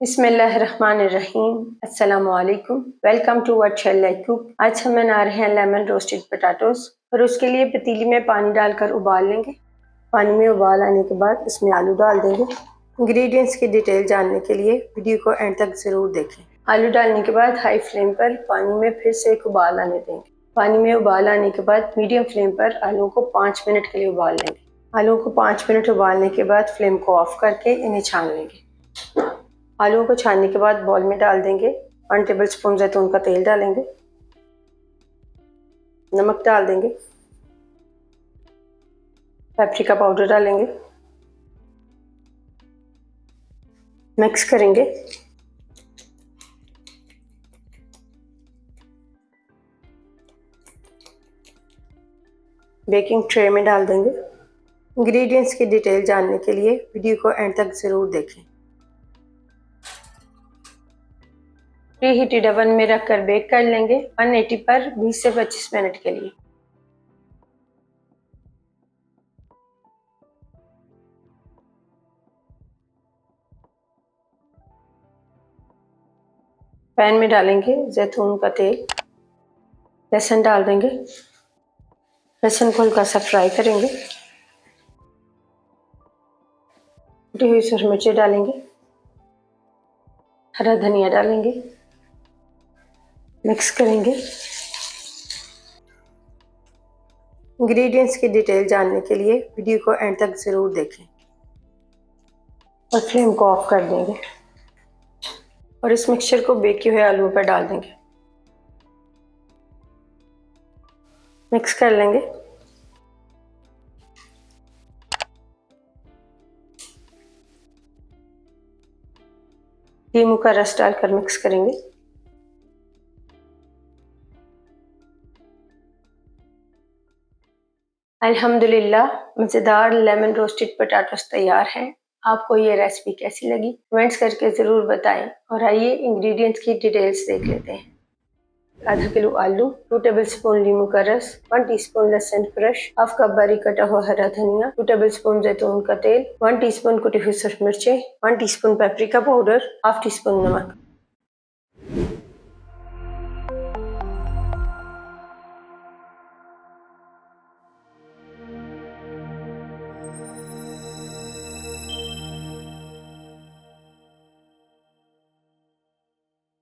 बिस्मिल्लाहिर्रहमानिर्रहीम। अस्सलामुअलैकुम। Welcome to what shall I cook. आज हम बना रहे हैं लेमन रोस्टेड पोटैटोज और उसके लिए पतीली में पानी डालकर उबाल लेंगे। पानी में उबाल आने के बाद इसमें आलू डाल देंगे। इंग्रेडिएंट्स की डिटेल जानने के लिए वीडियो को एंड तक ज़रूर देखें। आलू डालने के बाद हाई फ्लेम पर पानी में फिर से एक उबाल आने देंगे। पानी में उबाल आने के बाद मीडियम फ्लेम पर आलू को 5 मिनट के लिए उबाल लेंगे। आलू को 5 मिनट उबालने के बाद फ्लेम को ऑफ करके इन्हें छान लेंगे। आलूओं को छानने के बाद बॉल में डाल देंगे। 1 टेबल स्पून जैतून का तेल डालेंगे, नमक डाल देंगे, पेपरिका पाउडर डालेंगे, मिक्स करेंगे। बेकिंग ट्रे में डाल देंगे। इंग्रेडिएंट्स की डिटेल जानने के लिए वीडियो को एंड तक ज़रूर देखें। प्री हीटेड ओवन में रखकर बेक कर लेंगे 180 पर 20 से 25 मिनट के लिए। पैन में डालेंगे जैतून का तेल, लहसुन डाल देंगे, लहसुन को हल्का सा फ्राई करेंगे। कटी हुई सूरज मिर्ची डालेंगे, हरा धनिया डालेंगे, मिक्स करेंगे। इंग्रेडिएंट्स की डिटेल जानने के लिए वीडियो को एंड तक ज़रूर देखें और फ्लेम को ऑफ कर देंगे और इस मिक्सचर को बेके हुए आलूओं पर डाल देंगे। मिक्स कर लेंगे। नींबू का रस डालकर मिक्स करेंगे। अल्हम्दुलिल्लाह मज़ेदार लेमन रोस्टेड पोटैटोस तैयार हैं। आपको ये रेसिपी कैसी लगी कमेंट्स करके ज़रूर बताएं। और आइए इंग्रेडिएंट्स की डिटेल्स देख लेते हैं। आधा किलो आलू, 2 टेबल स्पून नींबू का रस, 1 टीस्पून लहसुन क्रश, हाफ कप बारीक कटा हुआ हरा धनिया, 2 टेबल स्पून जैतून का तेल, 1 टीस्पून कुटी हुई सूरज मिर्चें, 1 teaspoon paprika powder, half tea spoon नमक।